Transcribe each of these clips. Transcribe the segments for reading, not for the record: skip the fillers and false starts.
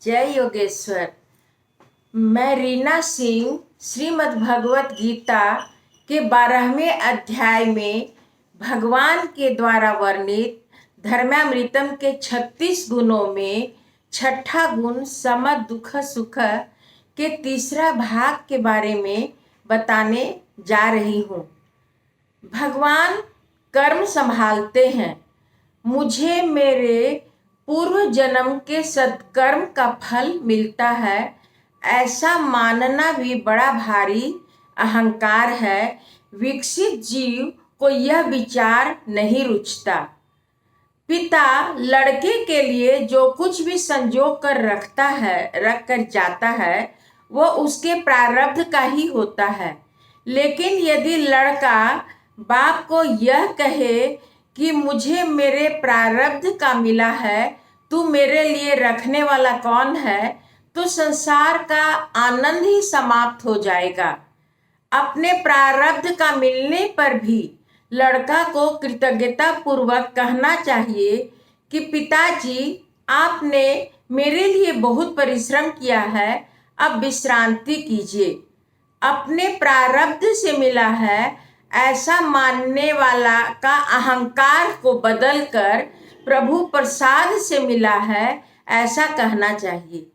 जय योगेश्वर। मैं रीना सिंह श्रीमद् भगवत गीता के 12वें अध्याय में भगवान के द्वारा वर्णित धर्मामृतम के 36 गुणों में छठा गुण सम दुख सुख के तीसरा भाग के बारे में बताने जा रही हूँ। भगवान कर्म संभालते हैं। मुझे मेरे पूर्व जन्म के सत्कर्म का फल मिलता है, ऐसा मानना भी बड़ा भारी अहंकार है। विकसित जीव को यह विचार नहीं रुचता। पिता लड़के के लिए जो कुछ भी संजो कर रख कर जाता है वह उसके प्रारब्ध का ही होता है। लेकिन यदि लड़का बाप को यह कहे कि मुझे मेरे प्रारब्ध का मिला है, तू मेरे लिए रखने वाला कौन है, तो संसार का आनंद ही समाप्त हो जाएगा। अपने प्रारब्ध का मिलने पर भी लड़का को कृतज्ञता पूर्वक कहना चाहिए कि पिताजी, आपने मेरे लिए बहुत परिश्रम किया है, अब विश्रांति कीजिए। अपने प्रारब्ध से मिला है ऐसा मानने वाला का अहंकार को बदलकर प्रभु प्रसाद से मिला है ऐसा कहना चाहिए।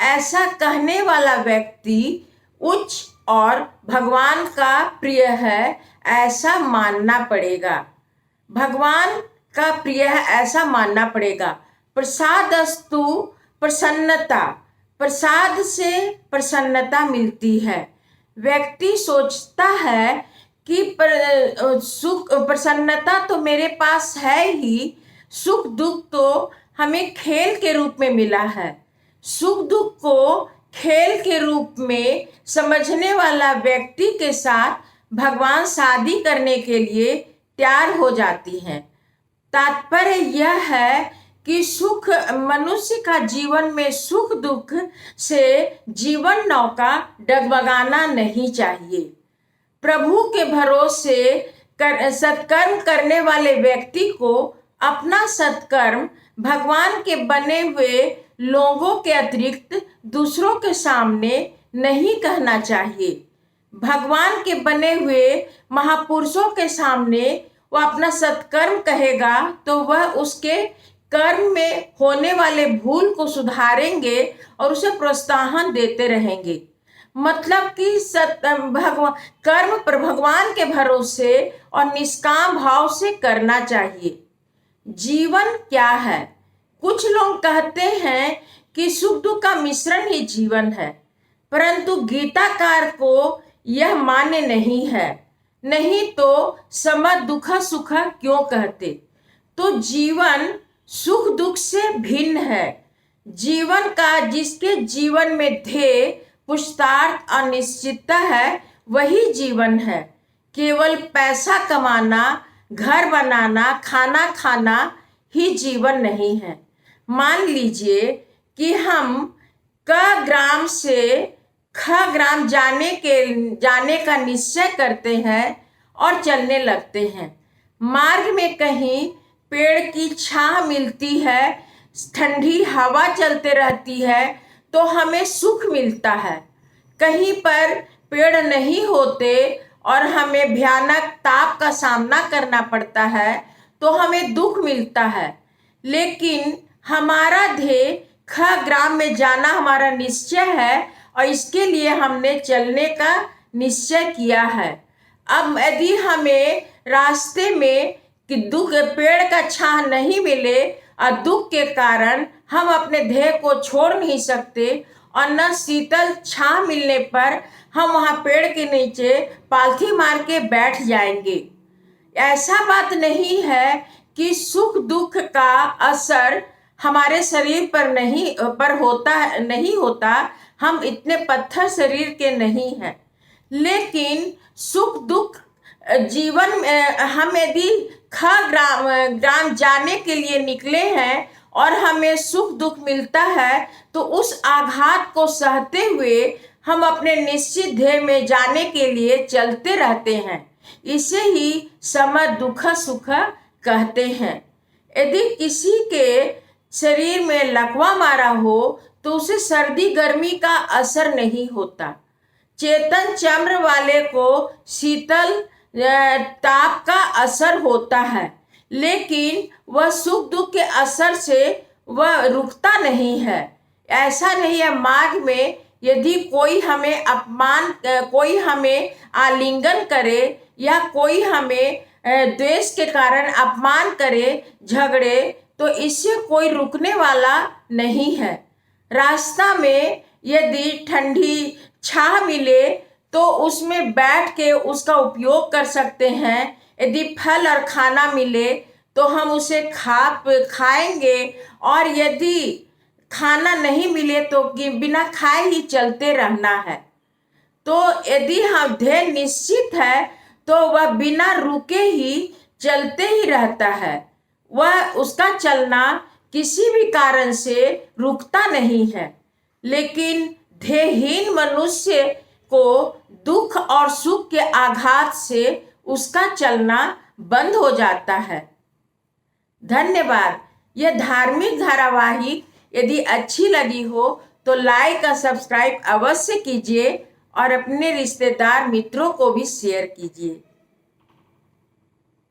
ऐसा कहने वाला व्यक्ति उच्च और भगवान का प्रिय है ऐसा मानना पड़ेगा। भगवान का प्रिय है ऐसा मानना पड़ेगा। प्रसादस्तु प्रसन्नता, प्रसाद से प्रसन्नता मिलती है। व्यक्ति सोचता है कि सुख प्रसन्नता तो मेरे पास है ही, सुख दुख तो हमें खेल के रूप में मिला है। सुख दुख को खेल के रूप में समझने वाला व्यक्ति के साथ भगवान शादी करने के लिए तैयार हो जाती हैं। तात्पर्य यह है कि सुख मनुष्य का जीवन में सुख दुख से जीवन नौका डगमगाना नहीं चाहिए। प्रभु के भरोसे सत्कर्म करने वाले व्यक्ति को अपना सत्कर्म भगवान के बने हुए लोगों के अतिरिक्त दूसरों के सामने नहीं कहना चाहिए। भगवान के बने हुए महापुरुषों के सामने वह अपना सत्कर्म कहेगा तो वह उसके कर्म में होने वाले भूल को सुधारेंगे और उसे प्रोत्साहन देते रहेंगे। मतलब कि कर्म पर भगवान के भरोसे और निष्काम भाव से करना चाहिए। जीवन क्या है? कुछ लोग कहते हैं कि सुख दुख का मिश्रण ही जीवन है, परंतु गीताकार को यह मान्य नहीं है। नहीं तो सम दुख सुख क्यों कहते? तो जीवन सुख दुख से भिन्न है। जीवन का जिसके जीवन में ध्येय पुरुषार्थ और निश्चितता है वही जीवन है। केवल पैसा कमाना, घर बनाना, खाना खाना ही जीवन नहीं है। मान लीजिए कि हम क ग्राम से ख ग्राम जाने का निश्चय करते हैं और चलने लगते हैं। मार्ग में कहीं पेड़ की छांव मिलती है, ठंडी हवा चलते रहती है तो हमें सुख मिलता है। कहीं पर पेड़ नहीं होते और हमें भयानक ताप का सामना करना पड़ता है तो हमें दुख मिलता है। लेकिन हमारा ध्येय ख ग्राम में जाना हमारा निश्चय है और इसके लिए हमने चलने का निश्चय किया है। अब यदि हमें रास्ते में कि दुख पेड़ का छाह नहीं मिले और दुख के कारण हम अपने ध्येय को छोड़ नहीं सकते और न शीतल छाह मिलने पर हम वहाँ पेड़ के नीचे पालथी मार के बैठ जाएंगे। ऐसा बात नहीं है कि सुख दुख का असर हमारे शरीर पर नहीं होता। हम इतने पत्थर शरीर के नहीं हैं। लेकिन सुख दुख जीवन में हम यदि ग्राम जाने के लिए निकले हैं और हमें सुख दुख मिलता है तो उस आघात को सहते हुए हम अपने निश्चित ध्येय में जाने के लिए चलते रहते हैं। इसे ही सम दुख सुख कहते हैं। यदि किसी के शरीर में लकवा मारा हो तो उसे सर्दी गर्मी का असर नहीं होता। चेतन चम्र वाले को शीतल ताप का असर होता है, लेकिन वह सुख दुख के असर से वह रुकता नहीं है। ऐसा नहीं है, माघ में यदि कोई हमें आलिंगन करे या कोई हमें द्वेष के कारण अपमान करे, झगड़े, तो इससे कोई रुकने वाला नहीं है। रास्ता में यदि ठंडी छाह मिले तो उसमें बैठ के उसका उपयोग कर सकते हैं। यदि फल और खाना मिले तो हम उसे खाएंगे, और यदि खाना नहीं मिले तो बिना खाए ही चलते रहना है। तो यदि हम ध्येय निश्चित है तो वह बिना रुके ही चलते ही रहता है। वह उसका चलना किसी भी कारण से रुकता नहीं है। लेकिन ध्येयहीन मनुष्य को दुख और सुख के आघात से उसका चलना बंद हो जाता है। धन्यवाद। यह धार्मिक धारावाहिक यदि अच्छी लगी हो तो लाइक और सब्सक्राइब अवश्य कीजिए और अपने रिश्तेदार मित्रों को भी शेयर कीजिए।